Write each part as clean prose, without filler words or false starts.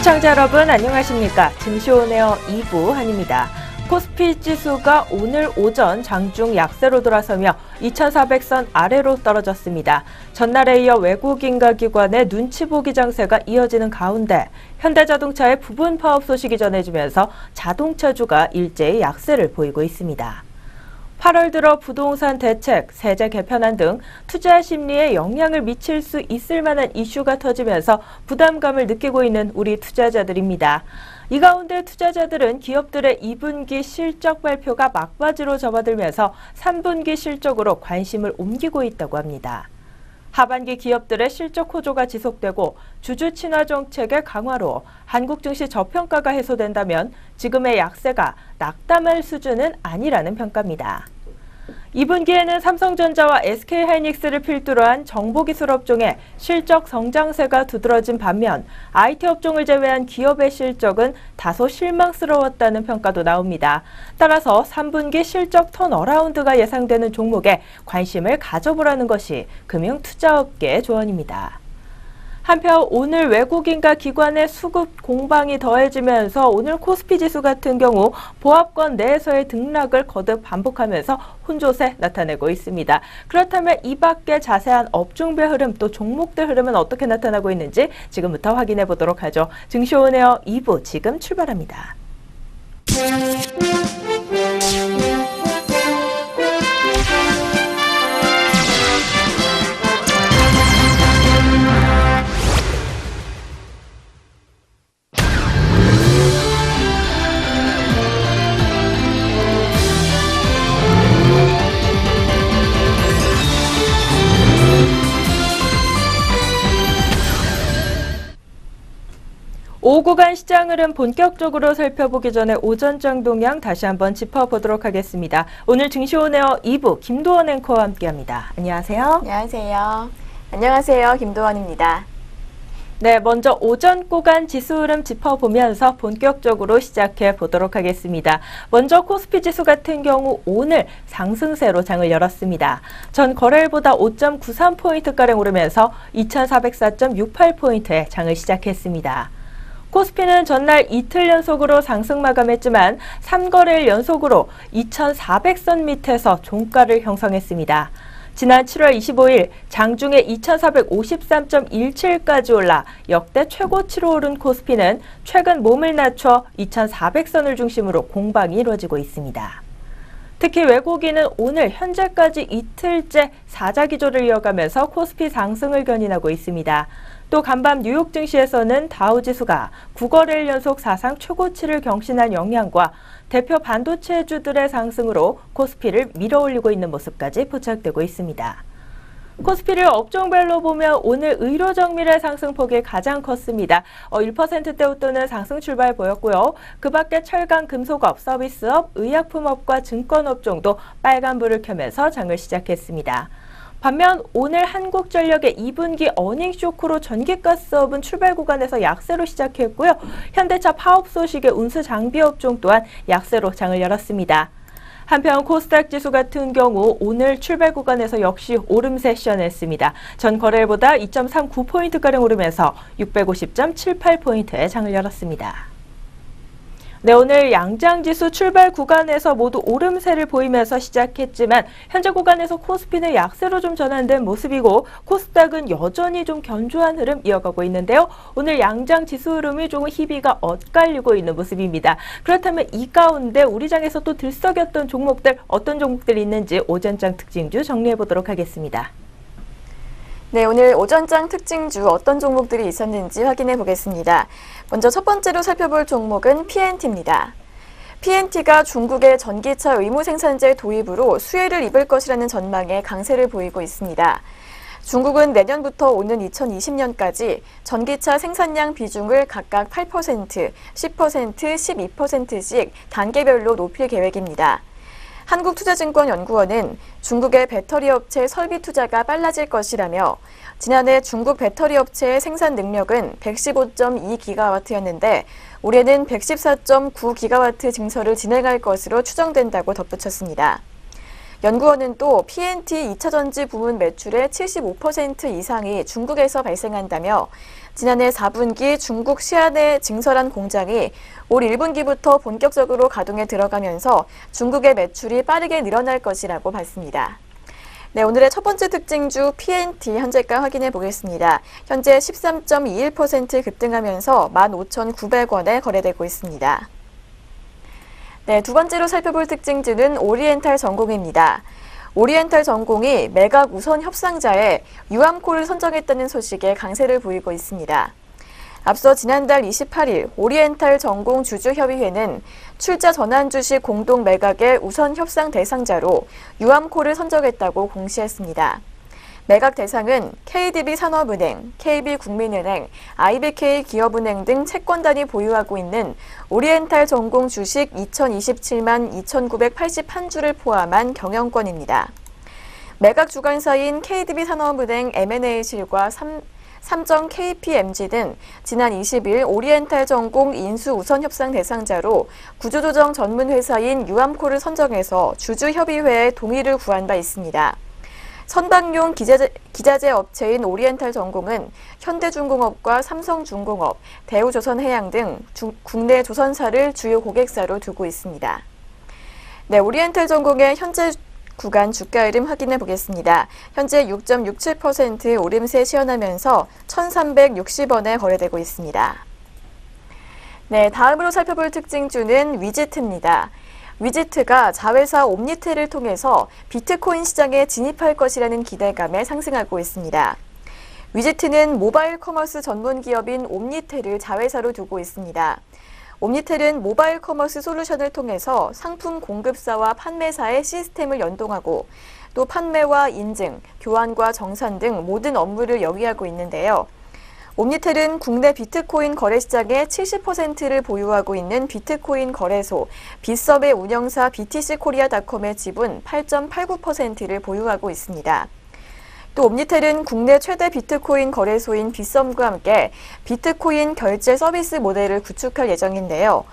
시청자 여러분 안녕하십니까? 증시오네어 2부 한입니다. 코스피 지수가 오늘 오전 장중 약세로 돌아서며 2400선 아래로 떨어졌습니다. 전날에 이어 외국인과 기관의 눈치 보기 장세가 이어지는 가운데 현대자동차의 부분 파업 소식이 전해지면서 자동차주가 일제히 약세를 보이고 있습니다. 8월 들어 부동산 대책, 세제 개편안 등 투자 심리에 영향을 미칠 수 있을 만한 이슈가 터지면서 부담감을 느끼고 있는 우리 투자자들입니다. 이 가운데 투자자들은 기업들의 2분기 실적 발표가 막바지로 접어들면서 3분기 실적으로 관심을 옮기고 있다고 합니다. 하반기 기업들의 실적 호조가 지속되고 주주 친화 정책의 강화로 한국 증시 저평가가 해소된다면 지금의 약세가 낙담할 수준은 아니라는 평가입니다. 2분기에는 삼성전자와 SK하이닉스를 필두로 한 정보기술 업종의 실적 성장세가 두드러진 반면 IT 업종을 제외한 기업의 실적은 다소 실망스러웠다는 평가도 나옵니다. 따라서 3분기 실적 턴어라운드가 예상되는 종목에 관심을 가져보라는 것이 금융투자업계의 조언입니다. 한편 오늘 외국인과 기관의 수급 공방이 더해지면서 오늘 코스피 지수 같은 경우 보합권 내에서의 등락을 거듭 반복하면서 혼조세 나타내고 있습니다. 그렇다면 이 밖에 자세한 업종별 흐름 또 종목들 흐름은 어떻게 나타나고 있는지 지금부터 확인해 보도록 하죠. 증시오네어 2부 지금 출발합니다. 오구간 시장 흐름 본격적으로 살펴보기 전에 오전장 동향 다시 한번 짚어보도록 하겠습니다. 오늘 증시오네어 2부 김도원 앵커와 함께합니다. 안녕하세요. 안녕하세요. 안녕하세요. 김도원입니다. 네, 먼저 오전 구간 지수 흐름 짚어보면서 본격적으로 시작해 보도록 하겠습니다. 먼저 코스피 지수 같은 경우 오늘 상승세로 장을 열었습니다. 전 거래일보다 5.93포인트가량 오르면서 2404.68포인트에 장을 시작했습니다. 코스피는 전날 이틀 연속으로 상승 마감했지만 3거래일 연속으로 2400선 밑에서 종가를 형성했습니다. 지난 7월 25일 장중에 2453.17까지 올라 역대 최고치로 오른 코스피는 최근 몸을 낮춰 2400선을 중심으로 공방이 이루어지고 있습니다. 특히 외국인은 오늘 현재까지 이틀째 사자 기조를 이어가면서 코스피 상승을 견인하고 있습니다. 또 간밤 뉴욕 증시에서는 다우지수가 9거래일 연속 사상 최고치를 경신한 영향과 대표 반도체주들의 상승으로 코스피를 밀어올리고 있는 모습까지 포착되고 있습니다. 코스피를 업종별로 보면 오늘 의료정밀의 상승폭이 가장 컸습니다. 1%대 웃도는 상승 출발 보였고요. 그 밖에 철강, 금속업, 서비스업, 의약품업과 증권업종도 빨간불을 켜면서 장을 시작했습니다. 반면 오늘 한국전력의 2분기 어닝 쇼크로 전기가스업은 출발 구간에서 약세로 시작했고요. 현대차 파업 소식의 운수 장비 업종 또한 약세로 장을 열었습니다. 한편 코스닥 지수 같은 경우 오늘 출발 구간에서 역시 오름 세션했습니다. 전 거래일보다 2.39포인트가량 오르면서 650.78포인트에 장을 열었습니다. 네, 오늘 양장지수 출발 구간에서 모두 오름세를 보이면서 시작했지만 현재 구간에서 코스피는 약세로 좀 전환된 모습이고 코스닥은 여전히 좀 견조한 흐름 이어가고 있는데요. 오늘 양장지수 흐름이 조금 희비가 엇갈리고 있는 모습입니다. 그렇다면 이 가운데 우리 장에서 또 들썩였던 종목들 어떤 종목들이 있는지 오전장 특징주 정리해보도록 하겠습니다. 네, 오늘 오전장 특징주 어떤 종목들이 있었는지 확인해 보겠습니다. 먼저 첫 번째로 살펴볼 종목은 PNT입니다. PNT가 중국의 전기차 의무 생산재 도입으로 수혜를 입을 것이라는 전망에 강세를 보이고 있습니다. 중국은 내년부터 오는 2020년까지 전기차 생산량 비중을 각각 8%, 10%, 12%씩 단계별로 높일 계획입니다. 한국투자증권연구원은 중국의 배터리 업체 설비 투자가 빨라질 것이라며 지난해 중국 배터리 업체의 생산 능력은 115.2기가와트였는데 올해는 114.9기가와트 증설을 진행할 것으로 추정된다고 덧붙였습니다. 연구원은 또 PNT 2차전지 부문 매출의 75% 이상이 중국에서 발생한다며 지난해 4분기 중국 시안에 증설한 공장이 올 1분기부터 본격적으로 가동에 들어가면서 중국의 매출이 빠르게 늘어날 것이라고 봤습니다. 네, 오늘의 첫 번째 특징주 PNT 현재가 확인해 보겠습니다. 현재 13.21% 급등하면서 15,900원에 거래되고 있습니다. 네, 두 번째로 살펴볼 특징주는 오리엔탈 전공입니다. 오리엔탈 전공이 매각 우선 협상자에 유암코를 선정했다는 소식에 강세를 보이고 있습니다. 앞서 지난달 28일 오리엔탈 전공 주주협의회는 출자 전환 주식 공동 매각의 우선 협상 대상자로 유암코를 선정했다고 공시했습니다. 매각 대상은 KDB 산업은행, KB국민은행, IBK 기업은행 등 채권단이 보유하고 있는 오리엔탈 전공 주식 2027만 2,981주를 포함한 경영권입니다. 매각 주관사인 KDB 산업은행 M&A실과 삼정 KPMG는 지난 20일 오리엔탈 전공 인수 우선 협상 대상자로 구조조정 전문 회사인 유암코를 선정해서 주주협의회의 동의를 구한 바 있습니다. 선박용 기자재 업체인 오리엔탈 전공은 현대중공업과 삼성중공업, 대우조선해양 등 국내 조선사를 주요 고객사로 두고 있습니다. 네, 오리엔탈 전공의 현재 구간 주가 흐름 확인해 보겠습니다. 현재 6.67% 오름세 시현하면서 1,360원에 거래되고 있습니다. 네, 다음으로 살펴볼 특징주는 위지트입니다. 위지트가 자회사 옴니텔을 통해서 비트코인 시장에 진입할 것이라는 기대감에 상승하고 있습니다. 위지트는 모바일 커머스 전문 기업인 옴니텔을 자회사로 두고 있습니다. 옴니텔은 모바일 커머스 솔루션을 통해서 상품 공급사와 판매사의 시스템을 연동하고 또 판매와 인증, 교환과 정산 등 모든 업무를 영위하고 있는데요. 옴니텔은 국내 비트코인 거래 시장의 70%를 보유하고 있는 비트코인 거래소 빗썸의 운영사 btckorea.com의 지분 8.89%를 보유하고 있습니다. 또 옴니텔은 국내 최대 비트코인 거래소인 빗썸과 함께 비트코인 결제 서비스 모델을 구축할 예정인데요.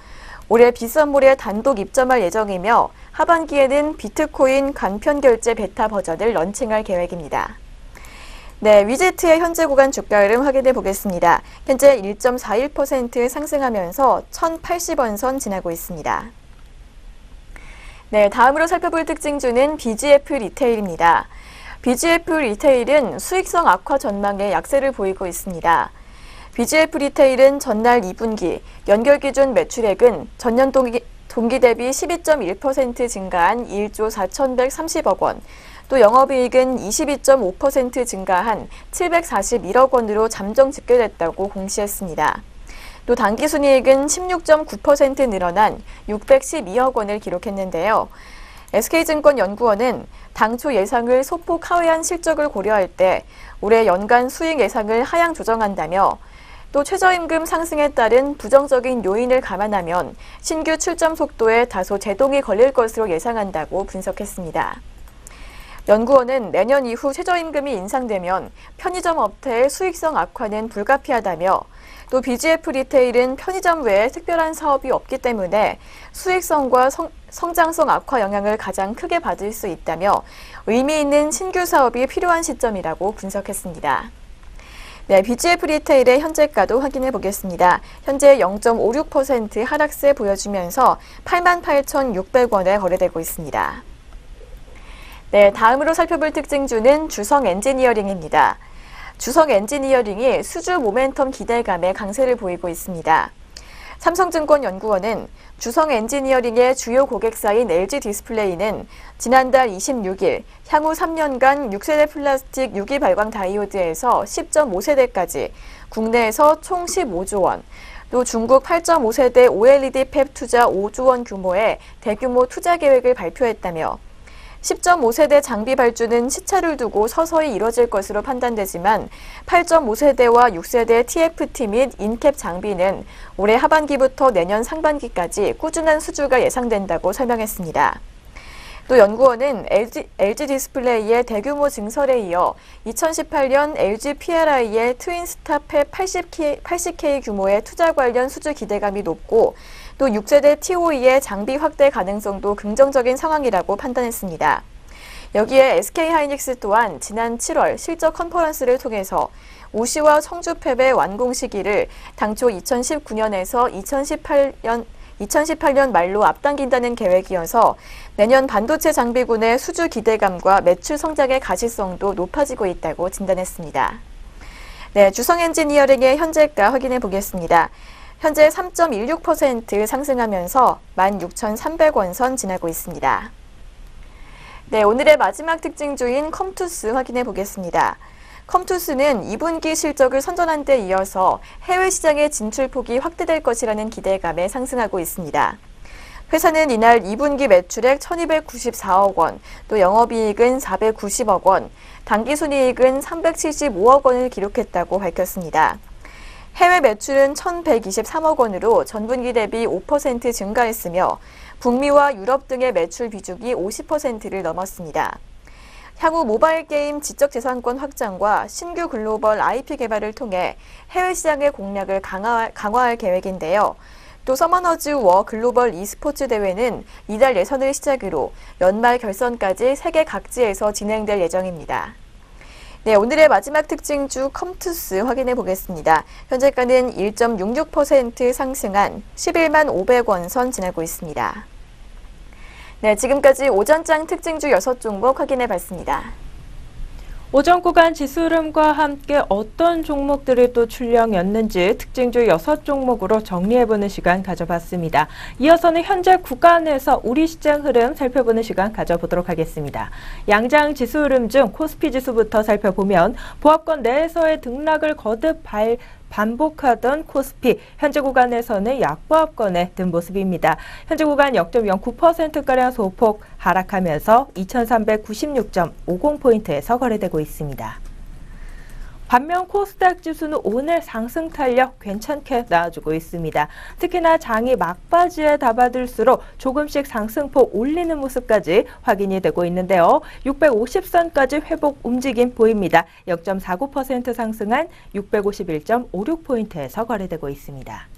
올해 빗썸몰에 단독 입점할 예정이며 하반기에는 비트코인 간편 결제 베타 버전을 런칭할 계획입니다. 네, 위지트의 현재 구간 주가 흐름 확인해 보겠습니다. 현재 1.41% 상승하면서 1,080원 선 지나고 있습니다. 네, 다음으로 살펴볼 특징주는 BGF 리테일입니다. BGF 리테일은 수익성 악화 전망에 약세를 보이고 있습니다. BGF 리테일은 전날 2분기 연결 기준 매출액은 전년 동기 대비 12.1% 증가한 1조 4,130억 원, 또 영업이익은 22.5% 증가한 741억 원으로 잠정 집계됐다고 공시했습니다. 또 당기순이익은 16.9% 늘어난 612억 원을 기록했는데요. SK증권연구원은 당초 예상을 소폭 하회한 실적을 고려할 때 올해 연간 수익 예상을 하향 조정한다며 또 최저임금 상승에 따른 부정적인 요인을 감안하면 신규 출점 속도에 다소 제동이 걸릴 것으로 예상한다고 분석했습니다. 연구원은 내년 이후 최저임금이 인상되면 편의점 업태의 수익성 악화는 불가피하다며 또 BGF 리테일은 편의점 외에 특별한 사업이 없기 때문에 수익성과 성장성 악화 영향을 가장 크게 받을 수 있다며 의미 있는 신규 사업이 필요한 시점이라고 분석했습니다. 네, BGF 리테일의 현재가도 확인해 보겠습니다. 현재 0.56% 하락세 보여주면서 88,600원에 거래되고 있습니다. 네, 다음으로 살펴볼 특징주는 주성 엔지니어링입니다. 주성 엔지니어링이 수주 모멘텀 기대감에 강세를 보이고 있습니다. 삼성증권연구원은 주성 엔지니어링의 주요 고객사인 LG 디스플레이는 지난달 26일 향후 3년간 6세대 플라스틱 유기 발광 다이오드에서 10.5세대까지 국내에서 총 15조 원, 또 중국 8.5세대 OLED 팹 투자 5조 원 규모의 대규모 투자 계획을 발표했다며 10.5세대 장비 발주는 시차를 두고 서서히 이뤄질 것으로 판단되지만 8.5세대와 6세대 TFT 및 인캡 장비는 올해 하반기부터 내년 상반기까지 꾸준한 수주가 예상된다고 설명했습니다. 또 연구원은 LG 디스플레이의 대규모 증설에 이어 2018년 LG PRI의 트윈스타 팹 80K 규모의 투자 관련 수주 기대감이 높고 또 6세대 TOE의 장비 확대 가능성도 긍정적인 상황이라고 판단했습니다. 여기에 SK하이닉스 또한 지난 7월 실적 컨퍼런스를 통해서 우시와 청주 팹의 완공 시기를 당초 2019년에서 2018년 말로 앞당긴다는 계획이어서 내년 반도체 장비군의 수주 기대감과 매출 성장의 가시성도 높아지고 있다고 진단했습니다. 네, 주성 엔지니어링의 현재가 확인해 보겠습니다. 현재 3.16% 상승하면서 16,300원 선 지나고 있습니다. 네, 오늘의 마지막 특징주인 컴투스 확인해 보겠습니다. 컴투스는 2분기 실적을 선전한 데 이어서 해외 시장의 진출폭이 확대될 것이라는 기대감에 상승하고 있습니다. 회사는 이날 2분기 매출액 1,294억 원, 또 영업이익은 490억 원, 당기순이익은 375억 원을 기록했다고 밝혔습니다. 해외 매출은 1,123억 원으로 전분기 대비 5% 증가했으며 북미와 유럽 등의 매출 비중이 50%를 넘었습니다. 향후 모바일 게임 지적재산권 확장과 신규 글로벌 IP 개발을 통해 해외 시장의 공략을 강화할 계획인데요. 또 서머너즈 워 글로벌 e스포츠 대회는 이달 예선을 시작으로 연말 결선까지 세계 각지에서 진행될 예정입니다. 네, 오늘의 마지막 특징주 컴투스 확인해 보겠습니다. 현재가는 1.66% 상승한 11만 500원 선 지나고 있습니다. 네, 지금까지 오전장 특징주 6종목 확인해 봤습니다. 오전 구간 지수 흐름과 함께 어떤 종목들이 또 출렁였는지 특징주 6종목으로 정리해보는 시간 가져봤습니다. 이어서는 현재 구간에서 우리 시장 흐름 살펴보는 시간 가져보도록 하겠습니다. 양장 지수 흐름 중 코스피 지수부터 살펴보면 보합권 내에서의 등락을 거듭 반복하던 코스피, 현재 구간에서는 약보합권에 든 모습입니다. 현재 구간 0.09%가량 소폭 하락하면서 2396.50포인트에서 거래되고 있습니다. 반면 코스닥 지수는 오늘 상승 탄력 괜찮게 나와주고 있습니다. 특히나 장이 막바지에 잡아들수록 조금씩 상승폭 올리는 모습까지 확인이 되고 있는데요. 650선까지 회복 움직임 보입니다. 0.49% 상승한 651.56포인트에서 거래되고 있습니다.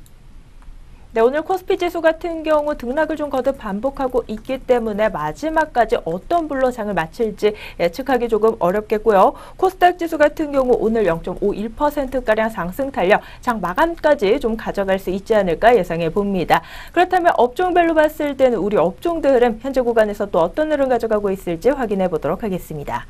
네, 오늘 코스피 지수 같은 경우 등락을 좀 거듭 반복하고 있기 때문에 마지막까지 어떤 불로 장을 마칠지 예측하기 조금 어렵겠고요. 코스닥 지수 같은 경우 오늘 0.51%가량 상승 탄력, 장 마감까지 좀 가져갈 수 있지 않을까 예상해 봅니다. 그렇다면 업종별로 봤을 때는 우리 업종들 흐름, 현재 구간에서 또 어떤 흐름 가져가고 있을지 확인해 보도록 하겠습니다.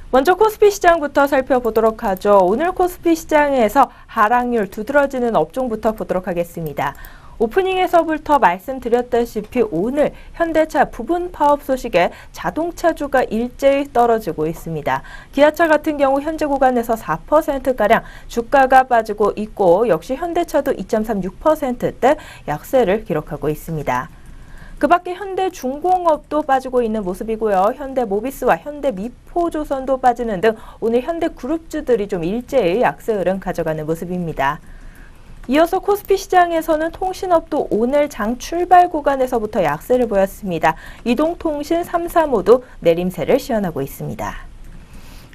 먼저 코스피 시장부터 살펴보도록 하죠. 오늘 코스피 시장에서 하락률 두드러지는 업종부터 보도록 하겠습니다. 오프닝에서부터 말씀드렸다시피 오늘 현대차 부분 파업 소식에 자동차주가 일제히 떨어지고 있습니다. 기아차 같은 경우 현재 구간에서 4%가량 주가가 빠지고 있고 역시 현대차도 2.36%대 약세를 기록하고 있습니다. 그 밖에 현대중공업도 빠지고 있는 모습이고요. 현대모비스와 현대미포조선도 빠지는 등 오늘 현대그룹주들이 좀 일제히 약세 흐름 가져가는 모습입니다. 이어서 코스피 시장에서는 통신업도 오늘 장 출발 구간에서부터 약세를 보였습니다. 이동통신 3사 모두 내림세를 시현하고 있습니다.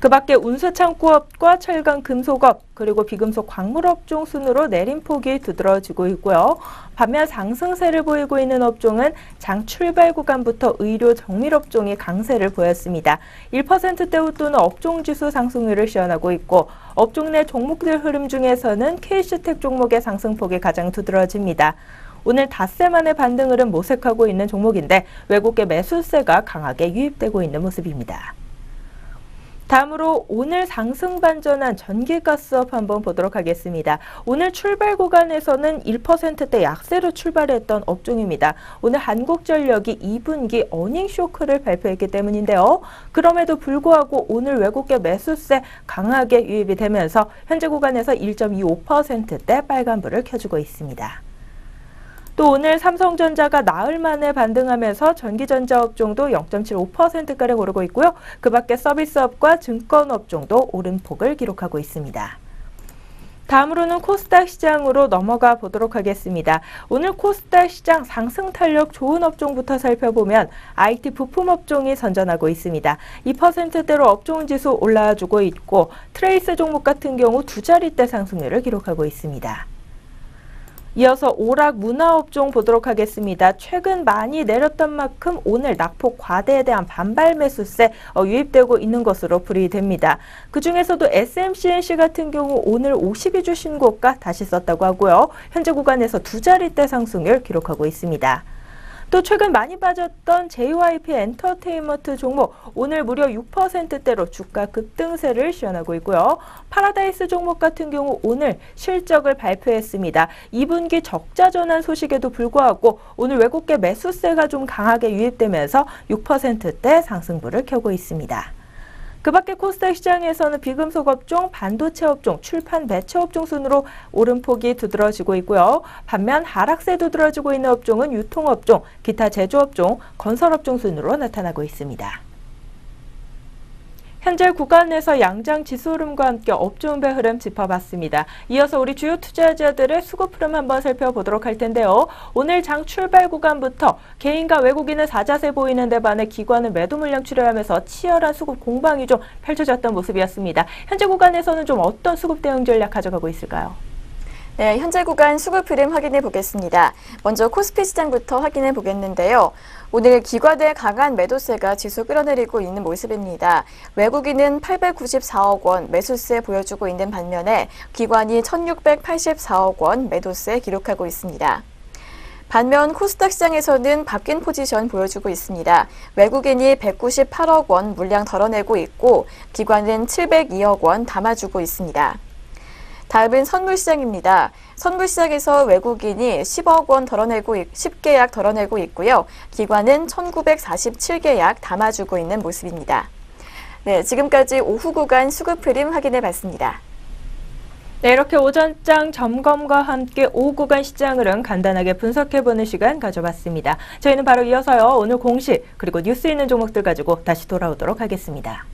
그 밖에 운수창고업과 철강 금속업 그리고 비금속 광물업종 순으로 내림폭이 두드러지고 있고요. 반면 상승세를 보이고 있는 업종은 장 출발 구간부터 의료 정밀업종이 강세를 보였습니다. 1%대 웃도는 업종지수 상승률을 시현하고 있고 업종 내 종목들 흐름 중에서는 KC텍 종목의 상승폭이 가장 두드러집니다. 오늘 닷새만의 반등 흐름 모색하고 있는 종목인데 외국계 매수세가 강하게 유입되고 있는 모습입니다. 다음으로 오늘 상승 반전한 전기가스업 한번 보도록 하겠습니다. 오늘 출발 구간에서는 1%대 약세로 출발했던 업종입니다. 오늘 한국전력이 2분기 어닝 쇼크를 발표했기 때문인데요. 그럼에도 불구하고 오늘 외국계 매수세 강하게 유입이 되면서 현재 구간에서 1.25%대 빨간불을 켜주고 있습니다. 또 오늘 삼성전자가 나흘 만에 반등하면서 전기전자 업종도 0.75%가량 오르고 있고요. 그 밖에 서비스업과 증권업종도 오름폭을 기록하고 있습니다. 다음으로는 코스닥 시장으로 넘어가 보도록 하겠습니다. 오늘 코스닥 시장 상승 탄력 좋은 업종부터 살펴보면 IT 부품 업종이 선전하고 있습니다. 2%대로 업종지수 올라와주고 있고 트레이스 종목 같은 경우 두 자릿대 상승률을 기록하고 있습니다. 이어서 오락 문화업종 보도록 하겠습니다. 최근 많이 내렸던 만큼 오늘 낙폭 과대에 대한 반발 매수세 유입되고 있는 것으로 풀이됩니다. 그중에서도 SMCNC 같은 경우 오늘 52주 신고가 다시 썼다고 하고요. 현재 구간에서 두 자릿대 상승률 기록하고 있습니다. 또 최근 많이 빠졌던 JYP 엔터테인먼트 종목 오늘 무려 6%대로 주가 급등세를 시현하고 있고요. 파라다이스 종목 같은 경우 오늘 실적을 발표했습니다. 2분기 적자 전환 소식에도 불구하고 오늘 외국계 매수세가 좀 강하게 유입되면서 6%대 상승부를 켜고 있습니다. 그 밖에 코스닥 시장에서는 비금속 업종, 반도체 업종, 출판 매체 업종 순으로 오름폭이 두드러지고 있고요. 반면 하락세 두드러지고 있는 업종은 유통업종, 기타 제조업종, 건설업종 순으로 나타나고 있습니다. 현재 구간에서 양장 지수 흐름과 함께 업종별 흐름 짚어봤습니다. 이어서 우리 주요 투자자들의 수급 흐름 한번 살펴보도록 할 텐데요. 오늘 장 출발 구간부터 개인과 외국인은 사자세 보이는 데 반해 기관은 매도 물량 출혈하면서 치열한 수급 공방이 좀 펼쳐졌던 모습이었습니다. 현재 구간에서는 좀 어떤 수급 대응 전략 가져가고 있을까요? 네, 현재 구간 수급 흐름 확인해 보겠습니다. 먼저 코스피 시장부터 확인해 보겠는데요. 오늘 기관의 강한 매도세가 지수 끌어내리고 있는 모습입니다. 외국인은 894억 원 매수세 보여주고 있는 반면에 기관이 1684억 원 매도세 기록하고 있습니다. 반면 코스닥 시장에서는 바뀐 포지션 보여주고 있습니다. 외국인이 198억 원 물량 덜어내고 있고 기관은 702억 원 담아주고 있습니다. 다음은 선물시장입니다. 선물시장에서 외국인이 10억 원 덜어내고 10계약 덜어내고 있고요. 기관은 1947계약 담아주고 있는 모습입니다. 네, 지금까지 오후 구간 수급 흐름 확인해 봤습니다. 네, 이렇게 오전장 점검과 함께 오후 구간 시장 흐름 간단하게 분석해보는 시간 가져봤습니다. 저희는 바로 이어서요, 오늘 공시 그리고 뉴스 있는 종목들 가지고 다시 돌아오도록 하겠습니다.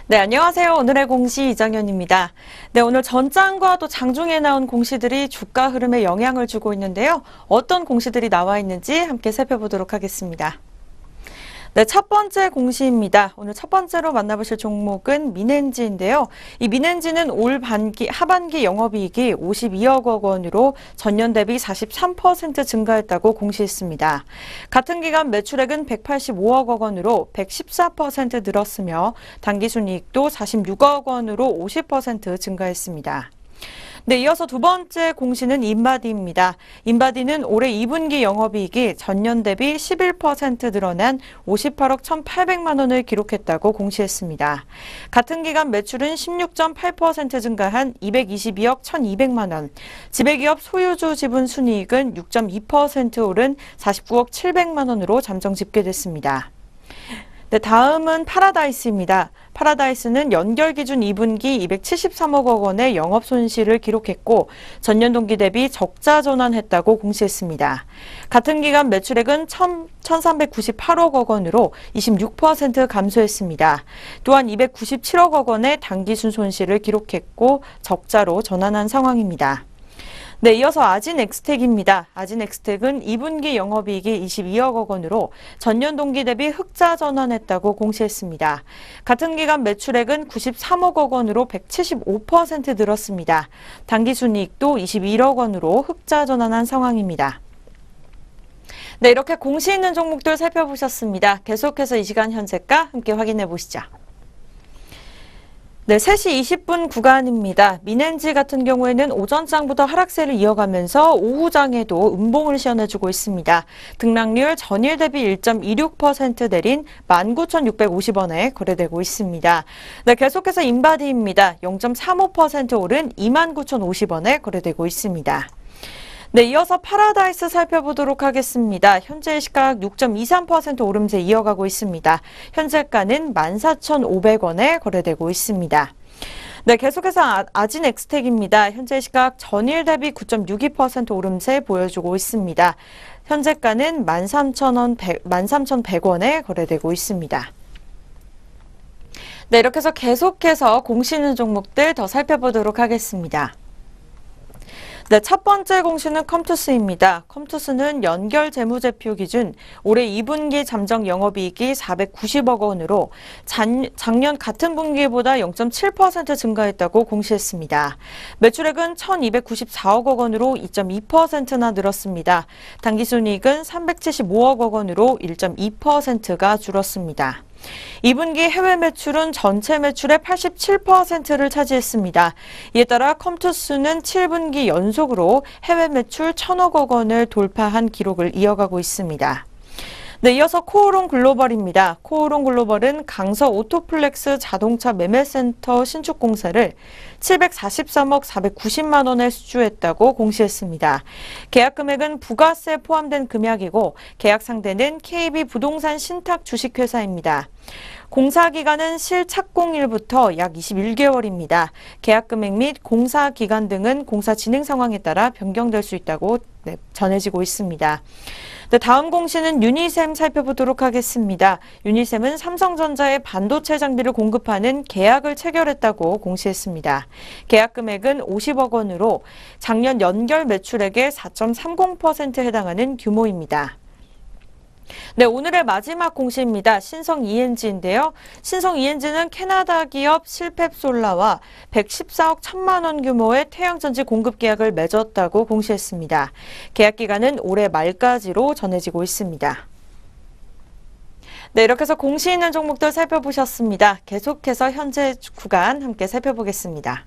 네, 안녕하세요. 오늘의 공시 이정현입니다. 네, 오늘 전장과 또 장중에 나온 공시들이 주가 흐름에 영향을 주고 있는데요. 어떤 공시들이 나와 있는지 함께 살펴보도록 하겠습니다. 네, 첫 번째 공시입니다. 오늘 첫 번째로 만나보실 종목은 민엔지인데요. 이 민엔지는 올 하반기 영업이익이 52억 원으로 전년 대비 43% 증가했다고 공시했습니다. 같은 기간 매출액은 185억 원으로 114% 늘었으며 당기순이익도 46억 원으로 50% 증가했습니다. 네, 이어서 두 번째 공시는 인바디입니다. 인바디는 올해 2분기 영업이익이 전년 대비 11% 늘어난 58억 1,800만 원을 기록했다고 공시했습니다. 같은 기간 매출은 16.8% 증가한 222억 1,200만 원, 지배기업 소유주 지분 순이익은 6.2% 오른 49억 700만 원으로 잠정 집계됐습니다. 네, 다음은 파라다이스입니다. 파라다이스는 연결 기준 2분기 273억 원의 영업 손실을 기록했고 전년 동기 대비 적자 전환했다고 공시했습니다. 같은 기간 매출액은 1,398억 원으로 26% 감소했습니다. 또한 297억 원의 당기순 손실을 기록했고 적자로 전환한 상황입니다. 네, 이어서 아진엑스텍입니다. 아진엑스텍은 2분기 영업이익이 22억 원으로 전년 동기 대비 흑자 전환했다고 공시했습니다. 같은 기간 매출액은 93억 원으로 175% 늘었습니다. 당기순이익도 21억 원으로 흑자 전환한 상황입니다. 네, 이렇게 공시 있는 종목들 살펴보셨습니다. 계속해서 이 시간 현재가 함께 확인해 보시죠. 네, 3시 20분 구간입니다. 민엔지 같은 경우에는 오전장부터 하락세를 이어가면서 오후장에도 음봉을 시연해주고 있습니다. 등락률 전일 대비 1.26% 내린 19,650원에 거래되고 있습니다. 네, 계속해서 인바디입니다. 0.35% 오른 29,050원에 거래되고 있습니다. 네, 이어서 파라다이스 살펴보도록 하겠습니다. 현재 시각 6.23% 오름세 이어가고 있습니다. 현재가는 14,500원에 거래되고 있습니다. 네, 계속해서 아진엑스텍입니다. 현재 시각 전일 대비 9.62% 오름세 보여주고 있습니다. 현재가는 13,100원에 거래되고 있습니다. 네, 이렇게 해서 계속해서 공시는 종목들 더 살펴보도록 하겠습니다. 네, 첫 번째 공시는 컴투스입니다. 컴투스는 연결 재무제표 기준 올해 2분기 잠정 영업이익이 490억 원으로 작년 같은 분기보다 0.7% 증가했다고 공시했습니다. 매출액은 1,294억 원으로 2.2%나 늘었습니다. 당기순이익은 375억 원으로 1.2%가 줄었습니다. 2분기 해외 매출은 전체 매출의 87%를 차지했습니다. 이에 따라 컴투스는 7분기 연속으로 해외 매출 1,000억 원을 돌파한 기록을 이어가고 있습니다. 네, 이어서 코오롱 글로벌입니다. 코오롱 글로벌은 강서 오토플렉스 자동차 매매센터 신축 공사를 743억 490만 원에 수주했다고 공시했습니다. 계약 금액은 부가세 포함된 금액이고 계약 상대는 KB 부동산 신탁 주식회사입니다. 공사 기간은 실착공일부터 약 21개월입니다. 계약 금액 및 공사 기간 등은 공사 진행 상황에 따라 변경될 수 있다고 전해지고 있습니다. 네, 다음 공시는 유니셈 살펴보도록 하겠습니다. 유니셈은 삼성전자의 반도체 장비를 공급하는 계약을 체결했다고 공시했습니다. 계약 금액은 50억 원으로 작년 연결 매출액의 4.30%에 해당하는 규모입니다. 네, 오늘의 마지막 공시입니다. 신성 ENG인데요. 신성 ENG는 캐나다 기업 실펩솔라와 114억 1천만 원 규모의 태양전지 공급 계약을 맺었다고 공시했습니다. 계약 기간은 올해 말까지로 전해지고 있습니다. 네, 이렇게 해서 공시 있는 종목들 살펴보셨습니다. 계속해서 현재 구간 함께 살펴보겠습니다.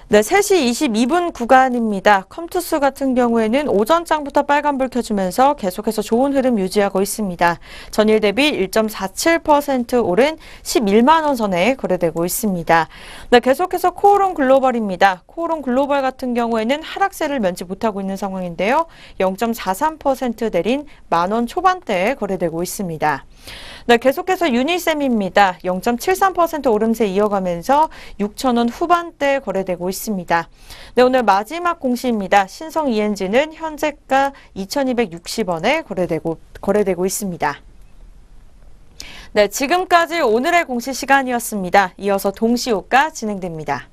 네, 3시 22분 구간입니다. 컴투스 같은 경우에는 오전장부터 빨간불 켜주면서 계속해서 좋은 흐름 유지하고 있습니다. 전일 대비 1.47% 오른 11만 원 선에 거래되고 있습니다. 네, 계속해서 코오롱 글로벌입니다. 코오롱 글로벌 같은 경우에는 하락세를 면치 못하고 있는 상황인데요. 0.43% 내린 만원 초반대에 거래되고 있습니다. 네, 계속해서 유니셈입니다. 0.73% 오름세 이어가면서 6,000원 후반대 거래되고 있습니다. 네, 오늘 마지막 공시입니다. 신성 ENG는 현재가 2,260원에 거래되고 있습니다. 네, 지금까지 오늘의 공시 시간이었습니다. 이어서 동시호가 진행됩니다.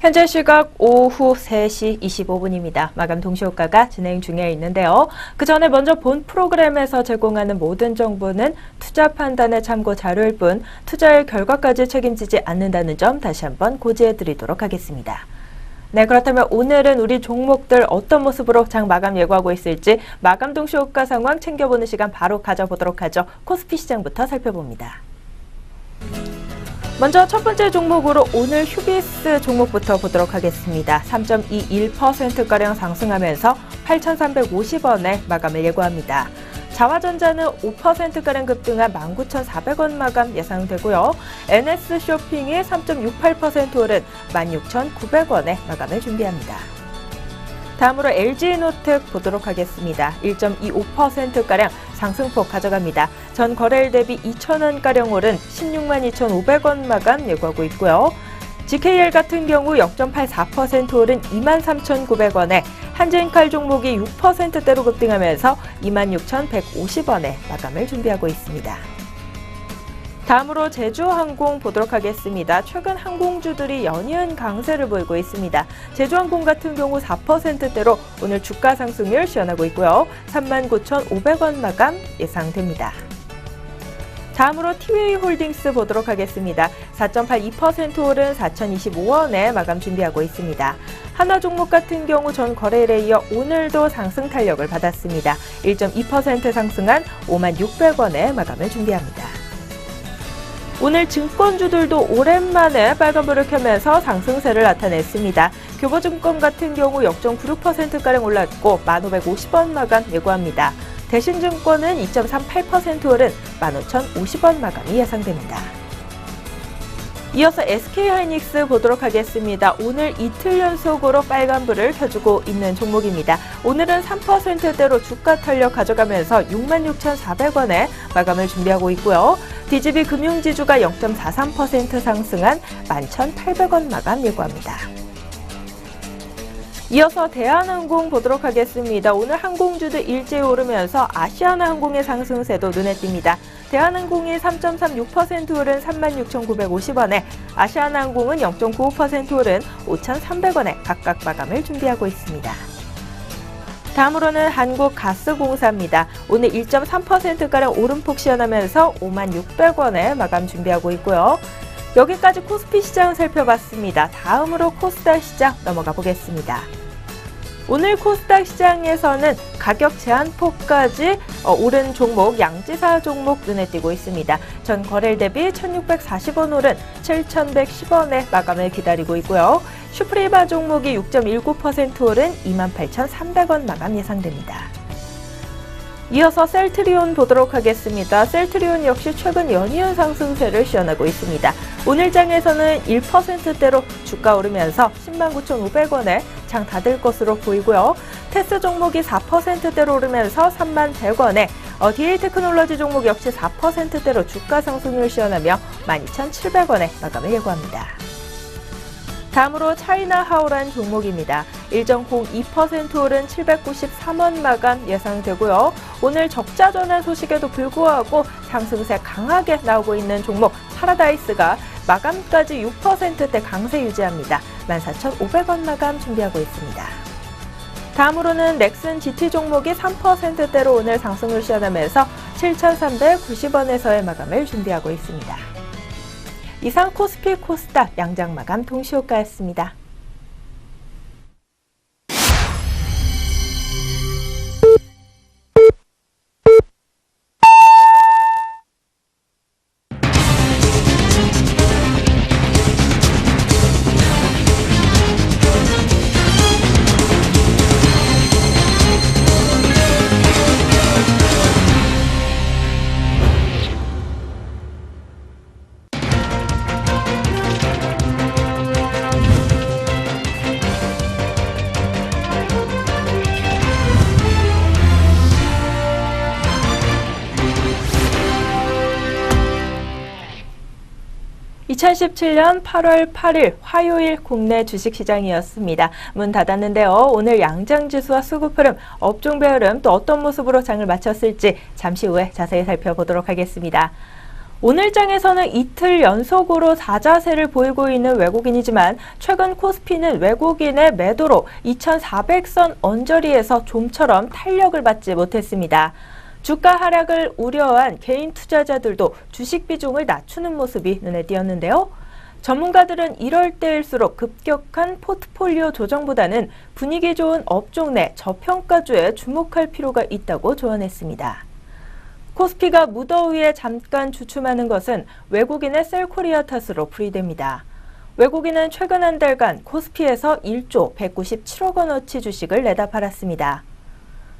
현재 시각 오후 3시 25분입니다. 마감 동시효과가 진행 중에 있는데요. 그 전에 먼저 본 프로그램에서 제공하는 모든 정보는 투자 판단의 참고 자료일 뿐 투자의 결과까지 책임지지 않는다는 점 다시 한번 고지해 드리도록 하겠습니다. 네, 그렇다면 오늘은 우리 종목들 어떤 모습으로 장 마감 예고하고 있을지 마감 동시효과 상황 챙겨보는 시간 바로 가져보도록 하죠. 코스피 시장부터 살펴봅니다. 먼저 첫 번째 종목으로 오늘 휴비스 종목부터 보도록 하겠습니다. 3.21%가량 상승하면서 8,350원에 마감을 예고합니다. 자화전자는 5%가량 급등한 19,400원 마감 예상되고요. NS쇼핑이 3.68% 오른 16,900원에 마감을 준비합니다. 다음으로 LG노텍 보도록 하겠습니다. 1.25%가량 상승폭 가져갑니다. 전 거래일 대비 2,000원가량 오른 162만 2,500원 마감 예고하고 있고요. GKL 같은 경우 0.84% 오른 23,900원에 한진칼 종목이 6%대로 급등하면서 26,150원에 마감을 준비하고 있습니다. 다음으로 제주항공 보도록 하겠습니다. 최근 항공주들이 연이은 강세를 보이고 있습니다. 제주항공 같은 경우 4%대로 오늘 주가 상승률 시현하고 있고요. 39,500원 마감 예상됩니다. 다음으로 티웨이홀딩스 보도록 하겠습니다. 4.82% 오른 4,025원에 마감 준비하고 있습니다. 한화 종목 같은 경우 전 거래일에 이어 오늘도 상승 탄력을 받았습니다. 1.2% 상승한 56,600원에 마감을 준비합니다. 오늘 증권주들도 오랜만에 빨간불을 켜면서 상승세를 나타냈습니다. 교보증권 같은 경우 0.96%가량 올랐고 1,550원 마감 예고합니다. 대신증권은 2.38% 오른 15,050원 마감이 예상됩니다. 이어서 SK하이닉스 보도록 하겠습니다. 오늘 이틀 연속으로 빨간불을 켜주고 있는 종목입니다. 오늘은 3%대로 주가 탄력 가져가면서 66,400원에 마감을 준비하고 있고요. DGB 금융지주가 0.43% 상승한 11,800원 마감 예고합니다. 이어서 대한항공 보도록 하겠습니다. 오늘 항공주들 일제히 오르면서 아시아나항공의 상승세도 눈에 띕니다. 대한항공이 3.36% 오른 36,950원에 아시아나항공은 0.95% 오른 5,300원에 각각 마감을 준비하고 있습니다. 다음으로는 한국가스공사입니다. 오늘 1.3%가량 오름폭 시현하면서 56,600원에 마감 준비하고 있고요. 여기까지 코스피 시장 살펴봤습니다. 다음으로 코스닥 시장 넘어가 보겠습니다. 오늘 코스닥 시장에서는 가격 제한폭까지 오른 종목, 양지사 종목 눈에 띄고 있습니다. 전 거래일 대비 1,640원 오른 7,110원에 마감을 기다리고 있고요. 슈프리바 종목이 6.19% 오른 28,300원 마감 예상됩니다. 이어서 셀트리온 보도록 하겠습니다. 셀트리온 역시 최근 연이은 상승세를 시현하고 있습니다. 오늘 장에서는 1%대로 주가 오르면서 109,500원에 장 닫을 것으로 보이고요. 테스 종목이 4%대로 오르면서 31,100원에 DA테크놀로지 종목 역시 4%대로 주가 상승률 시현하며 12,700원에 마감을 예고합니다. 다음으로 차이나하우란 종목입니다. 1.02% 오른 793원 마감 예상되고요. 오늘 적자 전환 소식에도 불구하고 상승세 강하게 나오고 있는 종목 파라다이스가 마감까지 6%대 강세 유지합니다. 14,500원 마감 준비하고 있습니다. 다음으로는 넥슨 GT 종목이 3%대로 오늘 상승을 시현하면서 7,390원에서의 마감을 준비하고 있습니다. 이상 코스피 코스닥 양장 마감 동시효과였습니다. (2017년 8월 8일) 화요일 국내 주식시장이었습니다. 문 닫았는데요. 오늘 양장지수와 수급 흐름, 업종별 흐름 또 어떤 모습으로 장을 마쳤을지 잠시 후에 자세히 살펴보도록 하겠습니다. 오늘 장에서는 이틀 연속으로 사자세를 보이고 있는 외국인이지만 최근 코스피는 외국인의 매도로 2400선 언저리에서 좀처럼 탄력을 받지 못했습니다. 주가 하락을 우려한 개인 투자자들도 주식 비중을 낮추는 모습이 눈에 띄었는데요. 전문가들은 이럴 때일수록 급격한 포트폴리오 조정보다는 분위기 좋은 업종 내 저평가주에 주목할 필요가 있다고 조언했습니다. 코스피가 무더위에 잠깐 주춤하는 것은 외국인의 셀코리아 탓으로 풀이됩니다. 외국인은 최근 한 달간 코스피에서 1조 197억 원어치 주식을 내다 팔았습니다.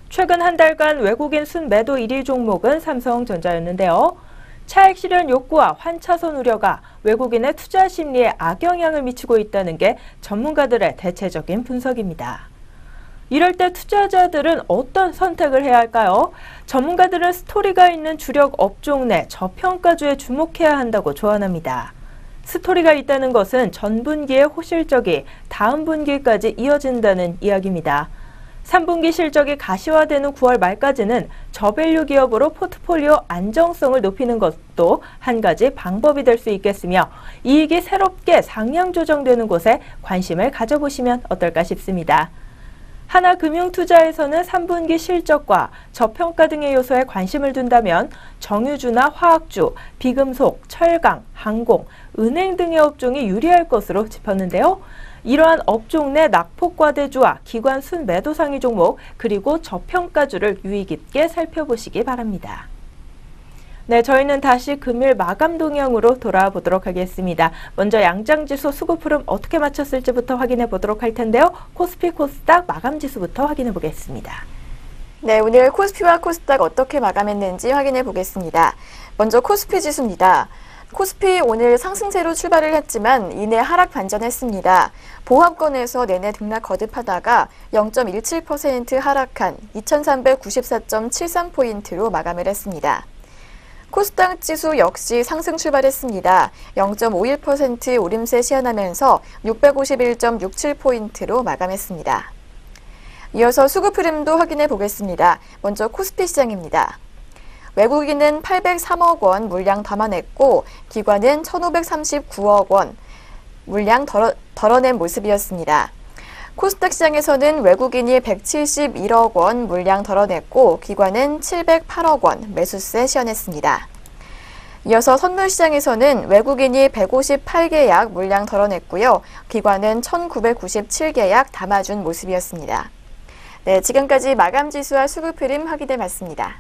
최근 한 달간 외국인 순매도 1위 종목은 삼성전자였는데요. 차익 실현 욕구와 환차손 우려가 외국인의 투자 심리에 악영향을 미치고 있다는 게 전문가들의 대체적인 분석입니다. 이럴 때 투자자들은 어떤 선택을 해야 할까요? 전문가들은 스토리가 있는 주력 업종 내 저평가주에 주목해야 한다고 조언합니다. 스토리가 있다는 것은 전분기의 호실적이 다음 분기까지 이어진다는 이야기입니다. 3분기 실적이 가시화되는 9월 말까지는 저밸류 기업으로 포트폴리오 안정성을 높이는 것도 한 가지 방법이 될 수 있겠으며 이익이 새롭게 상향 조정되는 곳에 관심을 가져보시면 어떨까 싶습니다. 하나금융투자에서는 3분기 실적과 저평가 등의 요소에 관심을 둔다면 정유주나 화학주, 비금속, 철강, 항공, 은행 등의 업종이 유리할 것으로 짚었는데요. 이러한 업종 내 낙폭과대주와 기관 순매도 상위 종목 그리고 저평가주를 유의 깊게 살펴보시기 바랍니다. 네, 저희는 다시 금일 마감 동향으로 돌아보도록 하겠습니다. 먼저 양장지수 수급 흐름 어떻게 맞췄을지부터 확인해 보도록 할 텐데요. 코스피, 코스닥 마감 지수부터 확인해 보겠습니다. 네, 오늘 코스피와 코스닥 어떻게 마감했는지 확인해 보겠습니다. 먼저 코스피 지수입니다. 코스피 오늘 상승세로 출발을 했지만 이내 하락 반전했습니다. 보합권에서 내내 등락 거듭하다가 0.17% 하락한 2394.73포인트로 마감을 했습니다. 코스닥 지수 역시 상승 출발했습니다. 0.51% 오름세 시현하면서 651.67포인트로 마감했습니다. 이어서 수급 흐름도 확인해 보겠습니다. 먼저 코스피 시장입니다. 외국인은 803억 원 물량 담아냈고 기관은 1,539억 원 물량 덜어낸 모습이었습니다. 코스닥 시장에서는 외국인이 171억 원 물량 덜어냈고 기관은 708억 원 매수세 시현했습니다. 이어서 선물시장에서는 외국인이 158계약 물량 덜어냈고요. 기관은 1997계약 담아준 모습이었습니다. 네, 지금까지 마감지수와 수급 흐름 확인해 봤습니다.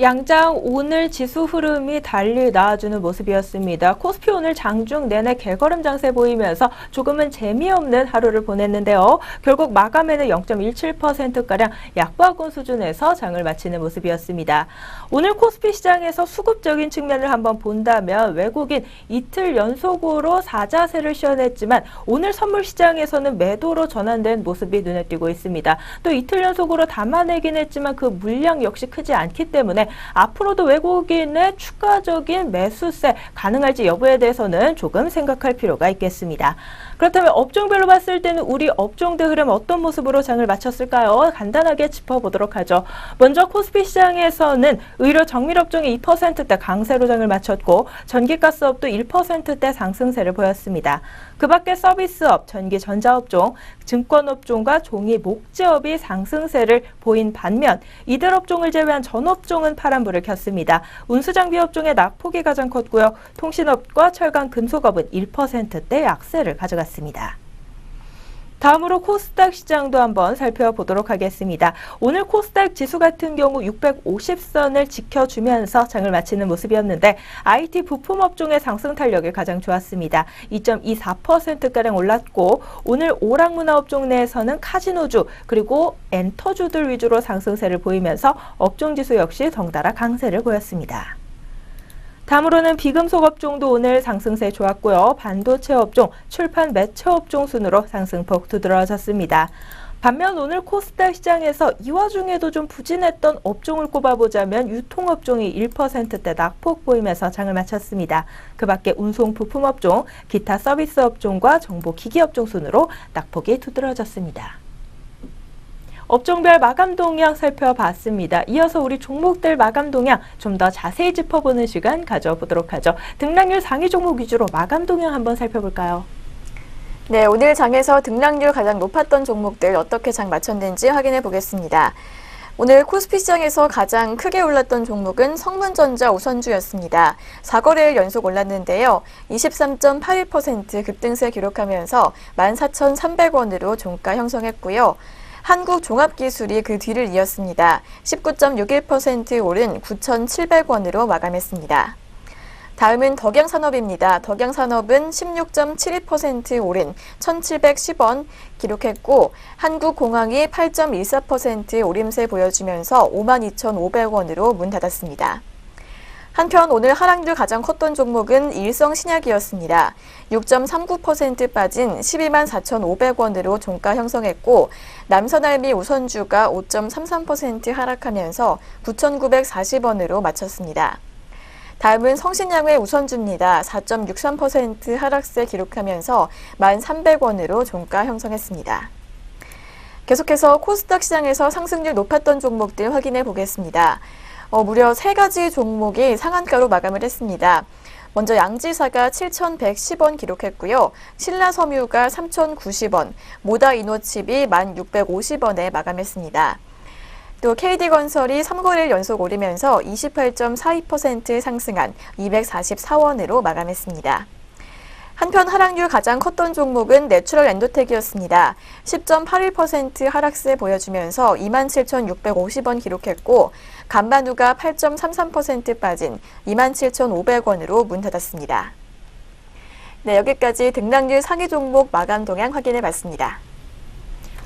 양장 오늘 지수 흐름이 달리 나아주는 모습이었습니다. 코스피 오늘 장중 내내 개걸음 장세 보이면서 조금은 재미없는 하루를 보냈는데요. 결국 마감에는 0.17%가량 약보합권 수준에서 장을 마치는 모습이었습니다. 오늘 코스피 시장에서 수급적인 측면을 한번 본다면 외국인 이틀 연속으로 사자세를 시현했지만 오늘 선물 시장에서는 매도로 전환된 모습이 눈에 띄고 있습니다. 또 이틀 연속으로 담아내긴 했지만 그 물량 역시 크지 않기 때문에 앞으로도 외국인의 추가적인 매수세 가능할지 여부에 대해서는 조금 생각할 필요가 있겠습니다. 그렇다면 업종별로 봤을 때는 우리 업종들 흐름 어떤 모습으로 장을 마쳤을까요? 간단하게 짚어보도록 하죠. 먼저 코스피 시장에서는 의료 정밀업종이 2%대 강세로 장을 마쳤고 전기가스업도 1%대 상승세를 보였습니다. 그 밖에 서비스업, 전기 전자업종, 증권업종과 종이 목재업이 상승세를 보인 반면 이들 업종을 제외한 전 업종은 파란불을 켰습니다. 운수장비업종의 낙폭이 가장 컸고요. 통신업과 철강 금속업은 1%대 약세를 가져갔습니다. 다음으로 코스닥 시장도 한번 살펴보도록 하겠습니다. 오늘 코스닥 지수 같은 경우 650선을 지켜주면서 장을 마치는 모습이었는데 IT 부품 업종의 상승 탄력이 가장 좋았습니다. 2.24%가량 올랐고 오늘 오락문화 업종 내에서는 카지노주 그리고 엔터주들 위주로 상승세를 보이면서 업종 지수 역시 덩달아 강세를 보였습니다. 다음으로는 비금속 업종도 오늘 상승세 좋았고요. 반도체 업종, 출판 매체 업종 순으로 상승폭 두드러졌습니다. 반면 오늘 코스닥 시장에서 이 와중에도 좀 부진했던 업종을 꼽아보자면 유통업종이 1%대 낙폭 보이면서 장을 마쳤습니다. 그 밖에 운송 부품 업종, 기타 서비스 업종과 정보 기기 업종 순으로 낙폭이 두드러졌습니다. 업종별 마감 동향 살펴봤습니다. 이어서 우리 종목들 마감 동향 좀 더 자세히 짚어보는 시간 가져보도록 하죠. 등락률 상위 종목 위주로 마감 동향 한번 살펴볼까요? 네, 오늘 장에서 등락률 가장 높았던 종목들 어떻게 장 마쳤는지 확인해 보겠습니다. 오늘 코스피 시장에서 가장 크게 올랐던 종목은 성문전자 우선주였습니다. 4거래일 연속 올랐는데요. 23.81% 급등세 기록하면서 14,300원으로 종가 형성했고요. 한국종합기술이 그 뒤를 이었습니다. 19.61% 오른 9,700원으로 마감했습니다. 다음은 덕양산업입니다. 덕양산업은 16.72% 오른 1,710원 기록했고 한국공항이 8.14% 오림세 보여주면서 52,500원으로 문 닫았습니다. 한편 오늘 하락률 가장 컸던 종목은 일성신약이었습니다. 6.39% 빠진 124,500원으로 종가 형성했고 남선알미 우선주가 5.33% 하락하면서 9,940원으로 마쳤습니다. 다음은 성신양의 우선주입니다. 4.63% 하락세 기록하면서 1,300원으로 종가 형성했습니다. 계속해서 코스닥 시장에서 상승률 높았던 종목들 확인해 보겠습니다. 무려 3가지 종목이 상한가로 마감을 했습니다. 먼저 양지사가 7,110원 기록했고요. 신라섬유가 3,090원, 모다이노칩이 1,650원에 마감했습니다. 또 KD건설이 3거래일 연속 오르면서 28.42% 상승한 244원으로 마감했습니다. 한편 하락률 가장 컸던 종목은 내추럴 엔도텍이었습니다. 10.81% 하락세 보여주면서 27,650원 기록했고 간반우가 8.33% 빠진 27,500원으로 문 닫았습니다. 네, 여기까지 등락률 상위 종목 마감 동향 확인해 봤습니다.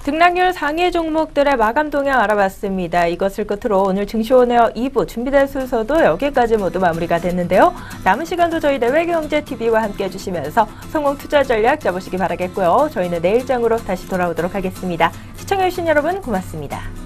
등락률 상위 종목들의 마감 동향 알아봤습니다. 이것을 끝으로 오늘 증시오네어 2부 준비된 순서도 여기까지 모두 마무리가 됐는데요. 남은 시간도 저희 내외경제TV와 함께 해주시면서 성공 투자 전략 잡으시기 바라겠고요. 저희는 내일 장으로 다시 돌아오도록 하겠습니다. 시청해주신 여러분 고맙습니다.